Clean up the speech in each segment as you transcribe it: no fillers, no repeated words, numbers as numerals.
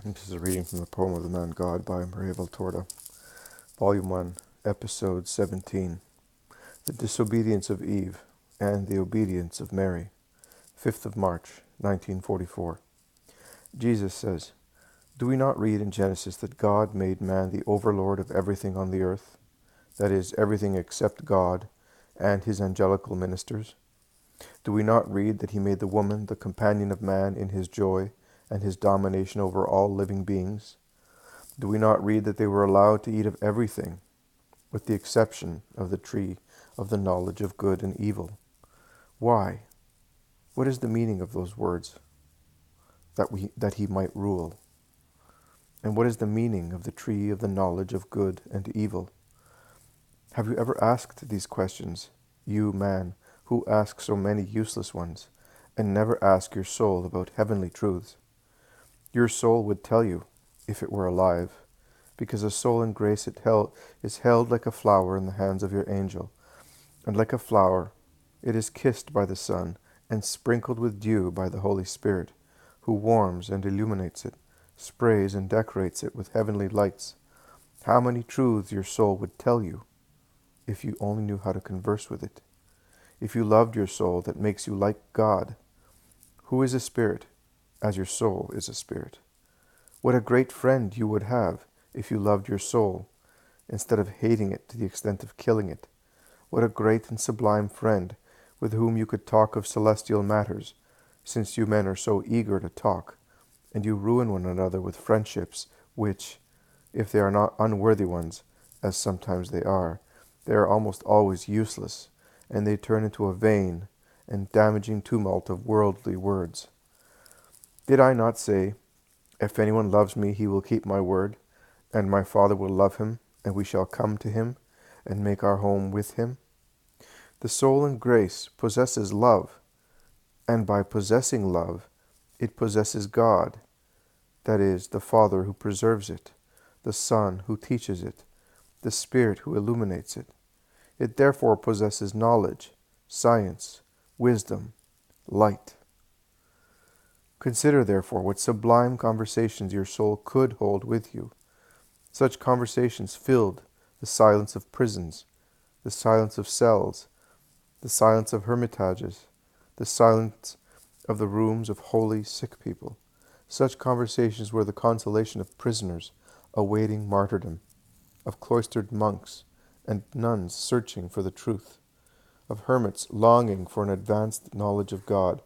This is a reading from the poem of the Man God by Maria Valtorta, Volume 1, Episode 17, The Disobedience of Eve and the Obedience of Mary, 5th of March, 1944. Jesus says, "Do we not read in Genesis that God made man the overlord of everything on the earth, that is, everything except God and his angelical ministers? Do we not read that he made the woman the companion of man in his joy and his domination over all living beings? Do we not read that they were allowed to eat of everything, with the exception of the tree of the knowledge of good and evil? Why? What is the meaning of those words? That he might rule. And what is the meaning of the tree of the knowledge of good and evil? Have you ever asked these questions, you man, who ask so many useless ones, and never ask your soul about heavenly truths? Your soul would tell you, if it were alive, because a soul in grace is held like a flower in the hands of your angel, and like a flower it is kissed by the sun and sprinkled with dew by the Holy Spirit, who warms and illuminates it, sprays and decorates it with heavenly lights. How many truths your soul would tell you, if you only knew how to converse with it. If you loved your soul that makes you like God, who is a spirit, as your soul is a spirit. What a great friend you would have if you loved your soul, instead of hating it to the extent of killing it. What a great and sublime friend with whom you could talk of celestial matters, since you men are so eager to talk, and you ruin one another with friendships which, if they are not unworthy ones, as sometimes they are almost always useless, and they turn into a vain and damaging tumult of worldly words. Did I not say, if anyone loves me, he will keep my word, and my Father will love him, and we shall come to him, and make our home with him? The soul in grace possesses love, and by possessing love, it possesses God, that is, the Father who preserves it, the Son who teaches it, the Spirit who illuminates it. It therefore possesses knowledge, science, wisdom, light. Consider, therefore, what sublime conversations your soul could hold with you. Such conversations filled the silence of prisons, the silence of cells, the silence of hermitages, the silence of the rooms of holy sick people. Such conversations were the consolation of prisoners awaiting martyrdom, of cloistered monks and nuns searching for the truth, of hermits longing for an advanced knowledge of God,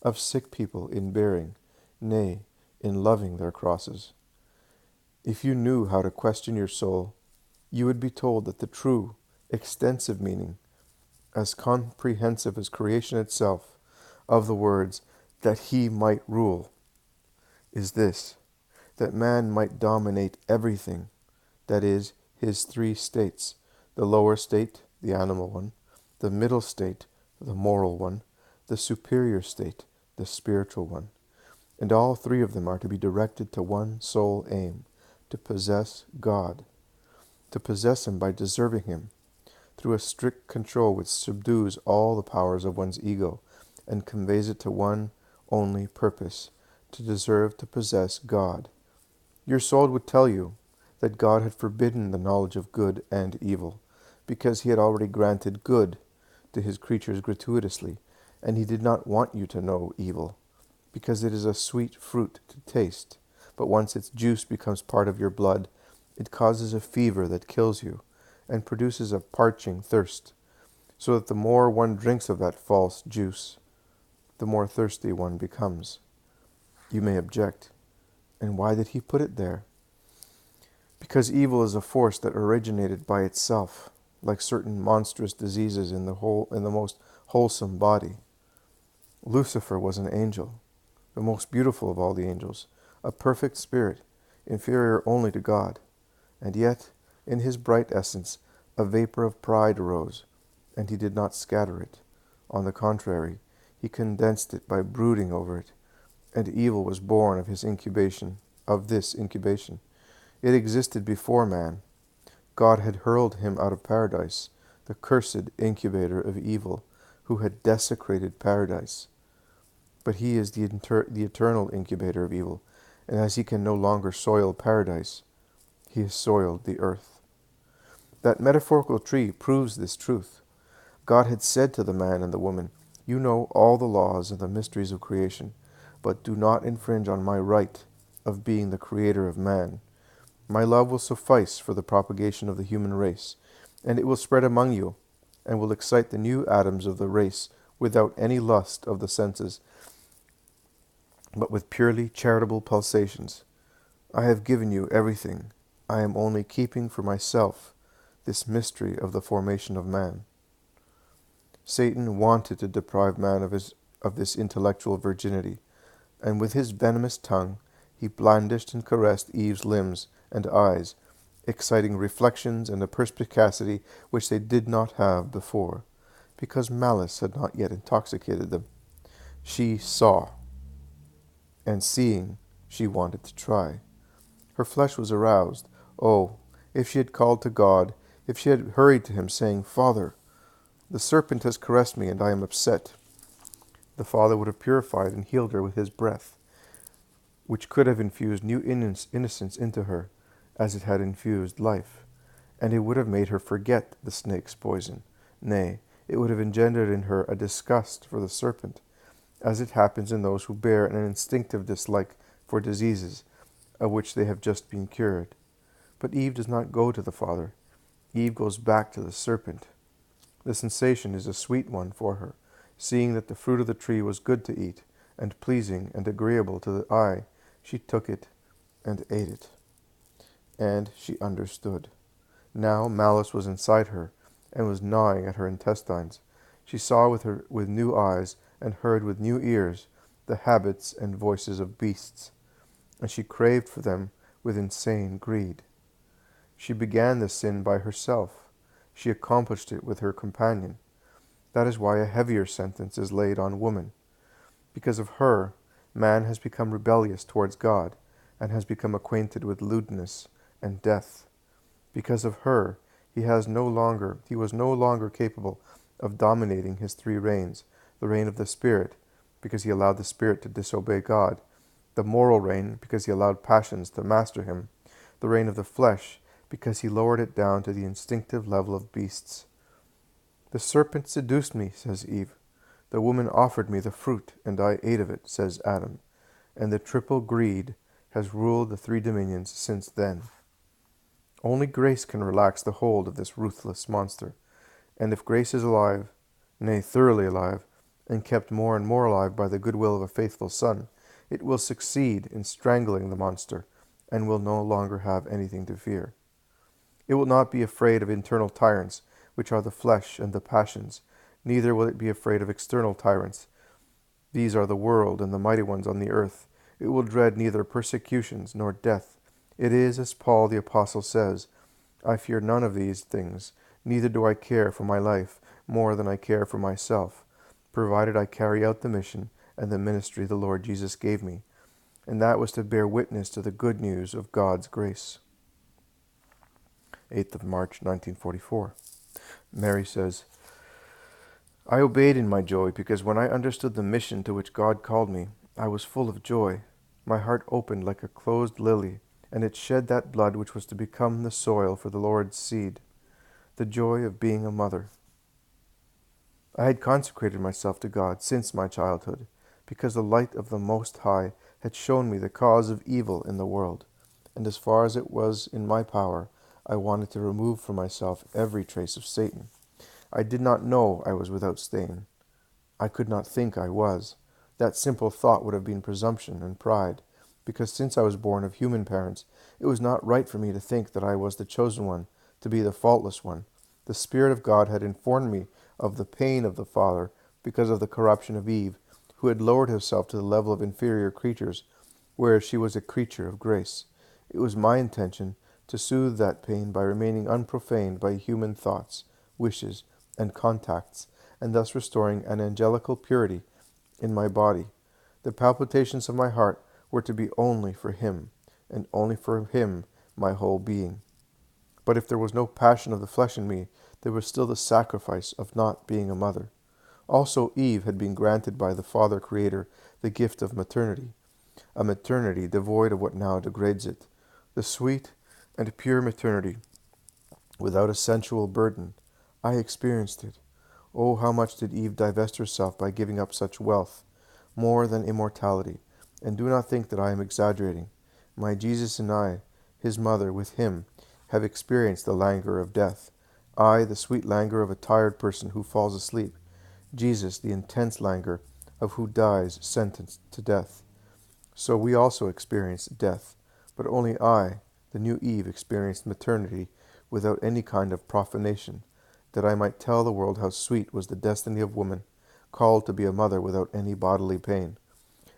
of sick people in bearing, nay, in loving their crosses. If you knew how to question your soul, you would be told that the true, extensive meaning, as comprehensive as creation itself, of the words, that he might rule, is this, that man might dominate everything, that is, his three states, the lower state, the animal one, the middle state, the moral one, the superior state, the spiritual one. And all three of them are to be directed to one sole aim, to possess God, to possess him by deserving him, through a strict control which subdues all the powers of one's ego and conveys it to one only purpose, to deserve to possess God. Your soul would tell you that God had forbidden the knowledge of good and evil, because he had already granted good to his creatures gratuitously, and he did not want you to know evil, because it is a sweet fruit to taste, but once its juice becomes part of your blood, it causes a fever that kills you, and produces a parching thirst, so that the more one drinks of that false juice, the more thirsty one becomes. You may object, and why did he put it there? Because evil is a force that originated by itself, like certain monstrous diseases in the most wholesome body. Lucifer was an angel, the most beautiful of all the angels, a perfect spirit, inferior only to God, and yet, in his bright essence, a vapor of pride arose, and he did not scatter it. On the contrary, he condensed it by brooding over it, and evil was born of this incubation. It existed before man. God had hurled him out of paradise, the cursed incubator of evil, who had desecrated paradise. But he is the eternal incubator of evil, and as he can no longer soil paradise, he has soiled the earth. That metaphorical tree proves this truth. God had said to the man and the woman, "You know all the laws and the mysteries of creation, but do not infringe on my right of being the creator of man. My love will suffice for the propagation of the human race, and it will spread among you, and will excite the new atoms of the race without any lust of the senses, but with purely charitable pulsations. I have given you everything. I am only keeping for myself this mystery of the formation of man." Satan wanted to deprive man of this intellectual virginity, and with his venomous tongue he blandished and caressed Eve's limbs and eyes, exciting reflections and a perspicacity which they did not have before, because malice had not yet intoxicated them. She saw, and seeing, she wanted to try. Her flesh was aroused. Oh, if she had called to God, if she had hurried to him, saying, "Father, the serpent has caressed me, and I am upset," the Father would have purified and healed her with his breath, which could have infused new innocence into her, as it had infused life, and it would have made her forget the snake's poison. Nay, it would have engendered in her a disgust for the serpent, as it happens in those who bear an instinctive dislike for diseases of which they have just been cured. But Eve does not go to the Father. Eve goes back to the serpent. The sensation is a sweet one for her, seeing that the fruit of the tree was good to eat, and pleasing and agreeable to the eye. She took it and ate it. And she understood. Now malice was inside her, and was gnawing at her intestines. She saw with new eyes, and heard with new ears, the habits and voices of beasts, and she craved for them with insane greed. She began this sin by herself. She accomplished it with her companion. That is why a heavier sentence is laid on woman. Because of her, man has become rebellious towards God, and has become acquainted with lewdness and death. Because of her, he was no longer capable of dominating his three reigns: the reign of the Spirit, because he allowed the Spirit to disobey God; the moral reign, because he allowed passions to master him; the reign of the flesh, because he lowered it down to the instinctive level of beasts. "The serpent seduced me," says Eve. "The woman offered me the fruit, and I ate of it," says Adam. And the triple greed has ruled the three dominions since then. Only grace can relax the hold of this ruthless monster. And if grace is alive, nay, thoroughly alive, and kept more and more alive by the goodwill of a faithful Son, it will succeed in strangling the monster, and will no longer have anything to fear. It will not be afraid of internal tyrants, which are the flesh and the passions, neither will it be afraid of external tyrants. These are the world and the mighty ones on the earth. It will dread neither persecutions nor death. It is, as Paul the Apostle says, "I fear none of these things, neither do I care for my life more than I care for myself, provided I carry out the mission and the ministry the Lord Jesus gave me," and that was to bear witness to the good news of God's grace. 8th of March, 1944. Mary says, "I obeyed in my joy, because when I understood the mission to which God called me, I was full of joy. My heart opened like a closed lily, and it shed that blood which was to become the soil for the Lord's seed." The joy of being a mother. I had consecrated myself to God since my childhood, because the light of the Most High had shown me the cause of evil in the world, and as far as it was in my power, I wanted to remove from myself every trace of Satan. I did not know I was without stain. I could not think I was. That simple thought would have been presumption and pride, because since I was born of human parents, it was not right for me to think that I was the chosen one, to be the faultless one. The Spirit of God had informed me of the pain of the Father because of the corruption of Eve, who had lowered herself to the level of inferior creatures, whereas she was a creature of grace. It was my intention to soothe that pain by remaining unprofaned by human thoughts, wishes, and contacts, and thus restoring an angelical purity in my body. The palpitations of my heart were to be only for Him, and only for Him my whole being. But if there was no passion of the flesh in me, there was still the sacrifice of not being a mother. Also Eve had been granted by the Father Creator the gift of maternity. a maternity devoid of what now degrades it, the sweet and pure maternity without a sensual burden. I experienced it. Oh, how much did Eve divest herself by giving up such wealth, more than immortality. And do not think that I am exaggerating. My Jesus and I, his mother, with him, have experienced the languor of death. I, the sweet languor of a tired person who falls asleep. Jesus, the intense languor of who dies sentenced to death. So we also experienced death, but only I, the new Eve, experienced maternity without any kind of profanation, that I might tell the world how sweet was the destiny of woman, called to be a mother without any bodily pain.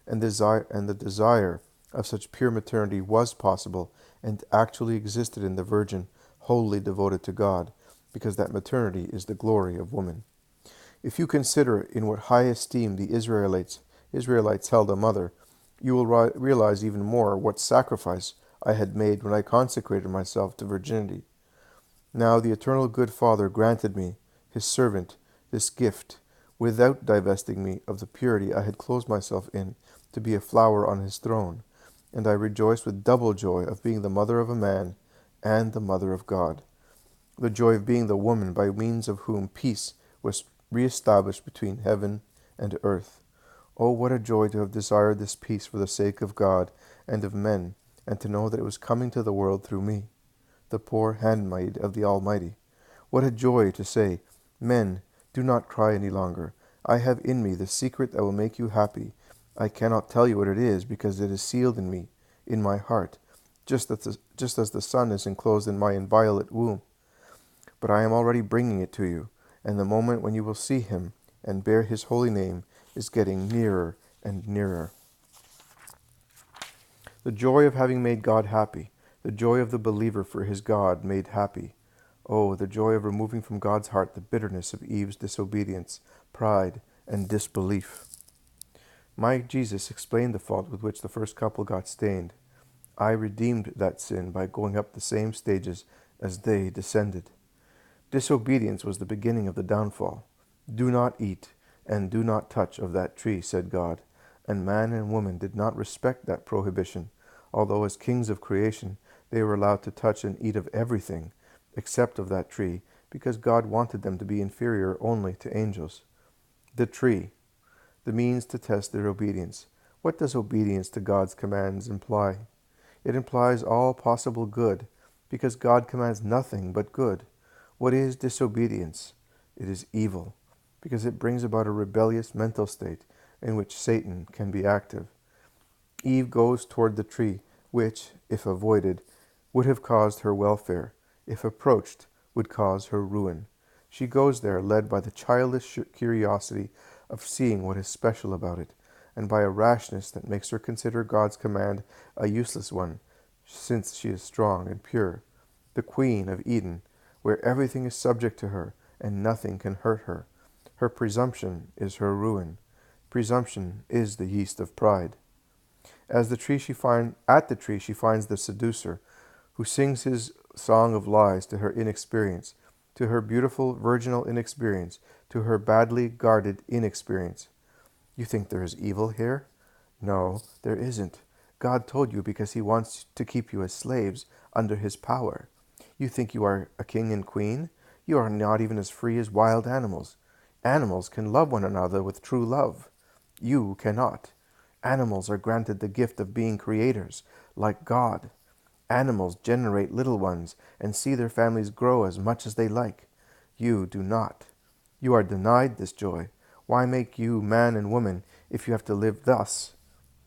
And the desire of such pure maternity was possible and actually existed in the Virgin, wholly devoted to God, because that maternity is the glory of woman. If you consider in what high esteem the Israelites held a mother, you will realize even more what sacrifice I had made when I consecrated myself to virginity. Now the eternal good Father granted me, his servant, this gift, without divesting me of the purity I had clothed myself in, to be a flower on his throne, and I rejoiced with double joy of being the mother of a man and the mother of God, the joy of being the woman by means of whom peace was re-established between heaven and earth. Oh, what a joy to have desired this peace for the sake of God and of men, and to know that it was coming to the world through me, the poor handmaid of the Almighty. What a joy to say, Men, do not cry any longer. I have in me the secret that will make you happy. I cannot tell you what it is, because it is sealed in me, in my heart, just as the sun is enclosed in my inviolate womb. But I am already bringing it to you, and the moment when you will see him and bear his holy name is getting nearer and nearer. The joy of having made God happy, the joy of the believer for his God made happy. Oh, the joy of removing from God's heart the bitterness of Eve's disobedience, pride, and disbelief. My Jesus explained the fault with which the first couple got stained. I redeemed that sin by going up the same stages as they descended. Disobedience was the beginning of the downfall. Do not eat and do not touch of that tree, said God. And man and woman did not respect that prohibition, although as kings of creation they were allowed to touch and eat of everything, except of that tree, because God wanted them to be inferior only to angels. The tree, the means to test their obedience. What does obedience to God's commands imply? It implies all possible good, because God commands nothing but good. What is disobedience? It is evil, because it brings about a rebellious mental state in which Satan can be active. Eve goes toward the tree, which, if avoided, would have caused her welfare, if approached, would cause her ruin. She goes there led by the childish curiosity of seeing what is special about it, and by a rashness that makes her consider God's command a useless one, since she is strong and pure. The Queen of Eden, where everything is subject to her, and nothing can hurt her. Her presumption is her ruin. Presumption is the yeast of pride. At the tree she finds the seducer, who sings his song of lies to her inexperience, to her beautiful virginal inexperience, to her badly guarded inexperience. You think there is evil here? No, there isn't. God told you because he wants to keep you as slaves under his power. You think you are a king and queen? You are not even as free as wild animals. Animals can love one another with true love. You cannot. Animals are granted the gift of being creators, like God. Animals generate little ones and see their families grow as much as they like. You do not. You are denied this joy. Why make you man and woman if you have to live thus?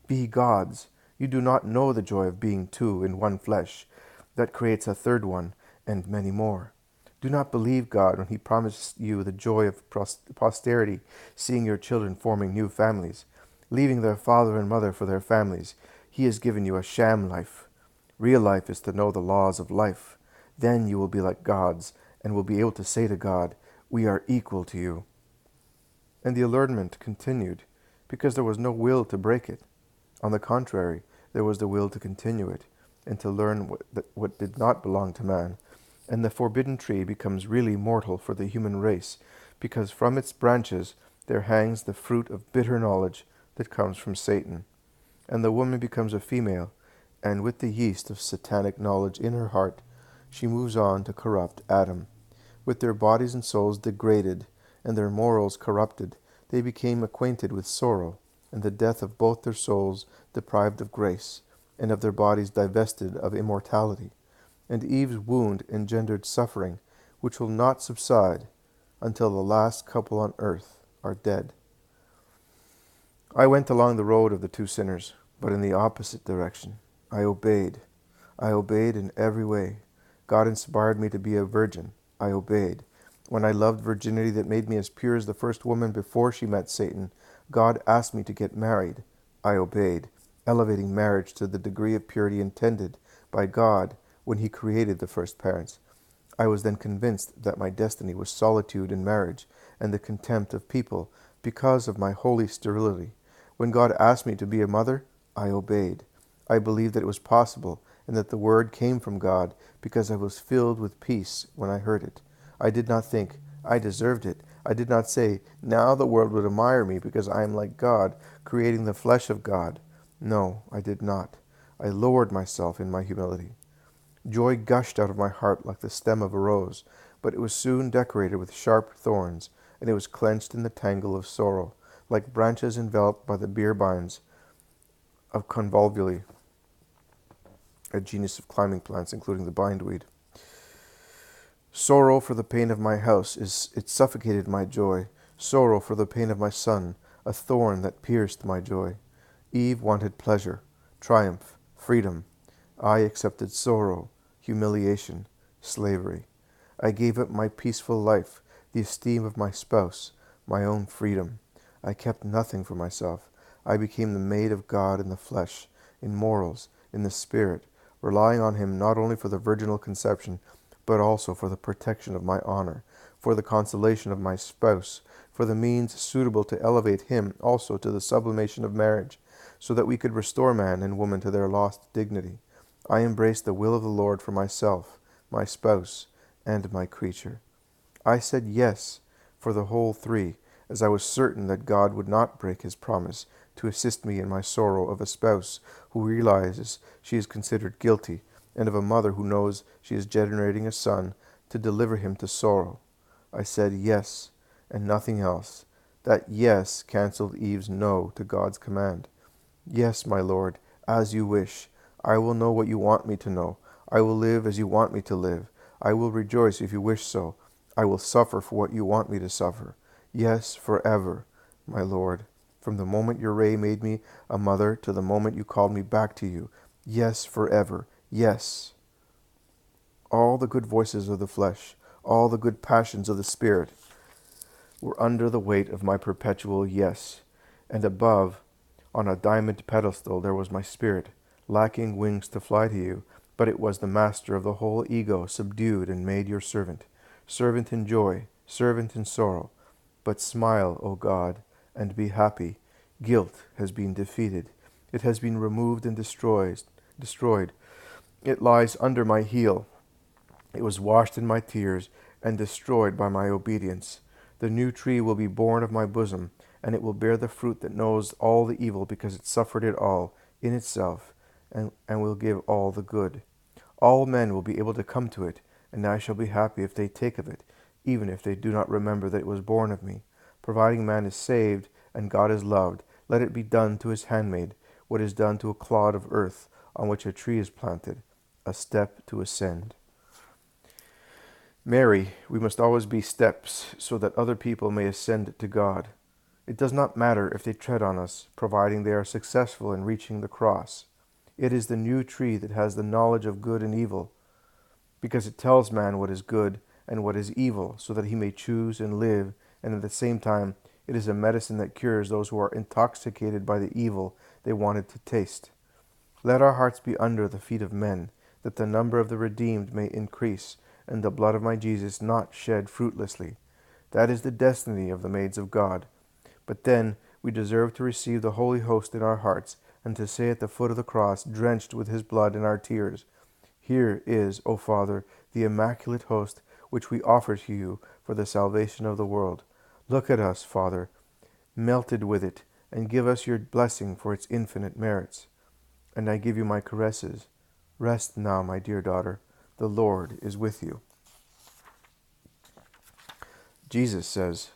Be gods. You do not know the joy of being two in one flesh, that creates a third one and many more. Do not believe God when he promised you the joy of posterity, seeing your children forming new families, leaving their father and mother for their families. He has given you a sham life. Real life is to know the laws of life. Then you will be like gods and will be able to say to God, "We are equal to you." And the allurement continued, because there was no will to break it. On the contrary, there was the will to continue it, and to learn what did not belong to man. And the forbidden tree becomes really mortal for the human race, because from its branches there hangs the fruit of bitter knowledge that comes from Satan. and the woman becomes a female, and with the yeast of satanic knowledge in her heart, she moves on to corrupt Adam. With their bodies and souls degraded, and their morals corrupted, they became acquainted with sorrow, and the death of both their souls deprived of grace, and of their bodies divested of immortality. And Eve's wound engendered suffering, which will not subside until the last couple on earth are dead. I went along the road of the two sinners, but in the opposite direction. I obeyed. I obeyed in every way. God inspired me to be a virgin. I obeyed. When I loved virginity that made me as pure as the first woman before she met Satan, God asked me to get married. I obeyed, elevating marriage to the degree of purity intended by God when He created the first parents. I was then convinced that my destiny was solitude in marriage and the contempt of people because of my holy sterility. When God asked me to be a mother, I obeyed. I believed that it was possible and that the word came from God because I was filled with peace when I heard it. I did not think, I deserved it. I did not say, now the world would admire me because I am like God, creating the flesh of God. No, I did not. I lowered myself in my humility. Joy gushed out of my heart like the stem of a rose, but it was soon decorated with sharp thorns, and it was clenched in the tangle of sorrow, like branches enveloped by the beer vines of convolvuli, a genus of climbing plants, including the bindweed. Sorrow for the pain of my house, it suffocated my joy. Sorrow for the pain of my son, a thorn that pierced my joy. Eve wanted pleasure, triumph, freedom. I accepted sorrow, humiliation, slavery. I gave up my peaceful life, the esteem of my spouse, my own freedom. I kept nothing for myself. I became the maid of God in the flesh, in morals, in the spirit, relying on Him not only for the virginal conception, but also for the protection of my honor, for the consolation of my spouse, for the means suitable to elevate him also to the sublimation of marriage, so that we could restore man and woman to their lost dignity. I embraced the will of the Lord for myself, my spouse, and my creature. I said yes for the whole three, as I was certain that God would not break His promise to assist me in my sorrow of a spouse who realizes she is considered guilty, and of a mother who knows she is generating a son to deliver him to sorrow. I said yes, and nothing else. That yes canceled Eve's no to God's command. Yes, my Lord, as you wish. I will know what you want me to know. I will live as you want me to live. I will rejoice if you wish so. I will suffer for what you want me to suffer. Yes, forever, my Lord. From the moment your ray made me a mother to the moment you called me back to you. Yes, forever. Yes. All the good voices of the flesh, all the good passions of the spirit were under the weight of my perpetual yes. And above, on a diamond pedestal, there was my spirit, lacking wings to fly to you, but it was the master of the whole ego, subdued and made your servant, servant in joy, servant in sorrow. But smile, O God, and be happy. Guilt has been defeated. It has been removed and destroyed. It lies under my heel. It was washed in my tears and destroyed by my obedience. The new tree will be born of my bosom, and it will bear the fruit that knows all the evil because it suffered it all in itself, and will give all the good. All men will be able to come to it, and I shall be happy if they take of it, even if they do not remember that it was born of me. Providing man is saved and God is loved, let it be done to His handmaid what is done to a clod of earth on which a tree is planted, a step to ascend. Mary, we must always be steps so that other people may ascend to God. It does not matter if they tread on us, providing they are successful in reaching the cross. It is the new tree that has the knowledge of good and evil, because it tells man what is good and what is evil, so that he may choose and live, and at the same time it is a medicine that cures those who are intoxicated by the evil they wanted to taste. Let our hearts be under the feet of men, that the number of the redeemed may increase, and the blood of my Jesus not shed fruitlessly. That is the destiny of the maids of God. But then we deserve to receive the Holy Host in our hearts, and to say at the foot of the cross, drenched with His blood and our tears, Here is, O Father, the immaculate host which we offer to you for the salvation of the world. Look at us, Father, melted with it, and give us your blessing for its infinite merits. And I give you my caresses. Rest now, my dear daughter. The Lord is with you. Jesus says,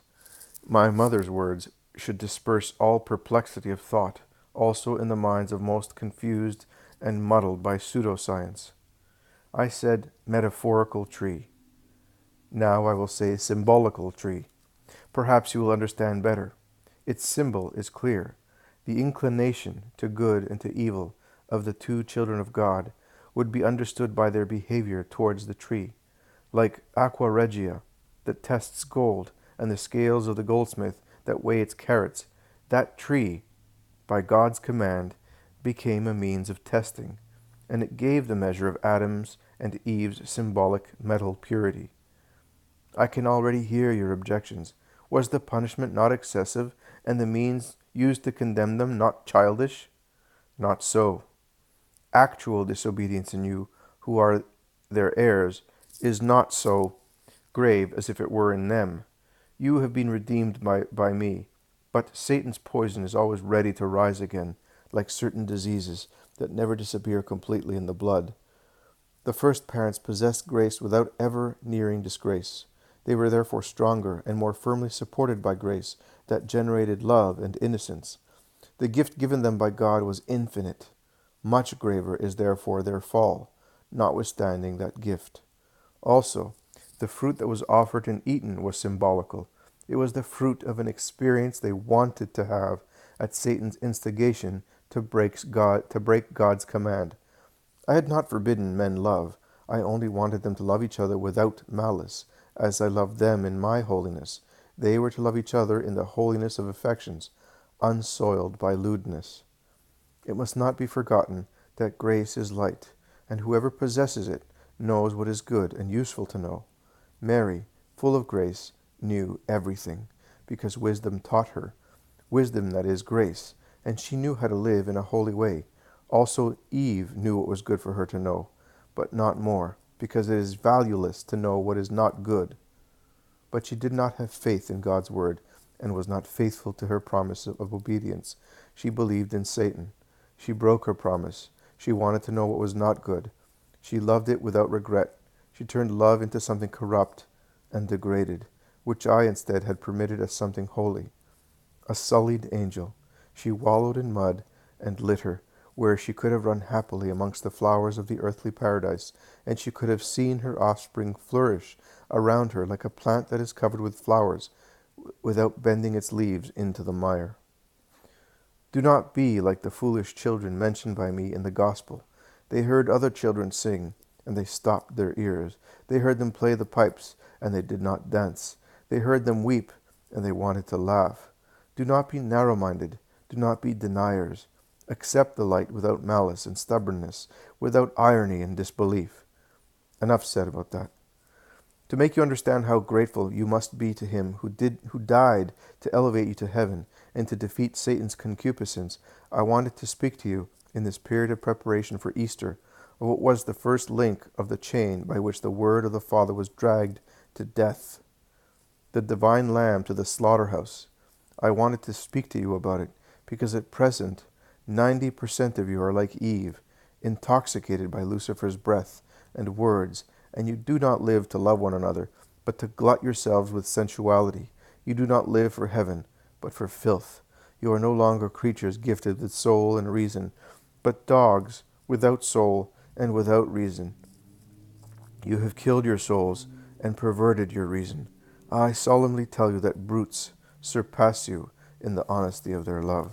my mother's words should disperse all perplexity of thought, also in the minds of most confused and muddled by pseudoscience. I said metaphorical tree. Now I will say symbolical tree. Perhaps you will understand better. Its symbol is clear. The inclination to good and to evil of the two children of God would be understood by their behavior towards the tree, like aqua regia that tests gold and the scales of the goldsmith that weigh its carats. That tree, by God's command, became a means of testing, and it gave the measure of Adam's and Eve's symbolic metal purity. I can already hear your objections. Was the punishment not excessive, and the means used to condemn them not childish? Not so. Actual disobedience in you, who are their heirs, is not so grave as if it were in them. You have been redeemed by me, but Satan's poison is always ready to rise again, like certain diseases that never disappear completely in the blood. The first parents possessed grace without ever nearing disgrace. They were therefore stronger and more firmly supported by grace that generated love and innocence. The gift given them by God was infinite. Much graver is therefore their fall, notwithstanding that gift. Also, the fruit that was offered and eaten was symbolical. It was the fruit of an experience they wanted to have at Satan's instigation to break God's command. I had not forbidden men love. I only wanted them to love each other without malice, as I loved them in my holiness. They were to love each other in the holiness of affections, unsoiled by lewdness. It must not be forgotten that grace is light, and whoever possesses it knows what is good and useful to know. Mary, full of grace, knew everything, because wisdom taught her. Wisdom, that is, grace, and she knew how to live in a holy way. Also Eve knew what was good for her to know, but not more, because it is valueless to know what is not good. But she did not have faith in God's word, and was not faithful to her promise of obedience. She believed in Satan. She broke her promise. She wanted to know what was not good. She loved it without regret. She turned love into something corrupt and degraded, which I instead had permitted as something holy. A sullied angel, she wallowed in mud and litter, where she could have run happily amongst the flowers of the earthly paradise, and she could have seen her offspring flourish around her like a plant that is covered with flowers, without bending its leaves into the mire. Do not be like the foolish children mentioned by me in the gospel. They heard other children sing, and they stopped their ears. They heard them play the pipes, and they did not dance. They heard them weep, and they wanted to laugh. Do not be narrow-minded. Do not be deniers. Accept the light without malice and stubbornness, without irony and disbelief. Enough said about that. To make you understand how grateful you must be to him who died to elevate you to heaven and to defeat Satan's concupiscence, I wanted to speak to you in this period of preparation for Easter of what was the first link of the chain by which the word of the Father was dragged to death, the divine lamb to the slaughterhouse. I wanted to speak to you about it because at present 90% of you are like Eve, intoxicated by Lucifer's breath and words, and you do not live to love one another, but to glut yourselves with sensuality. You do not live for heaven, but for filth. You are no longer creatures gifted with soul and reason, but dogs without soul and without reason. You have killed your souls and perverted your reason. I solemnly tell you that brutes surpass you in the honesty of their love.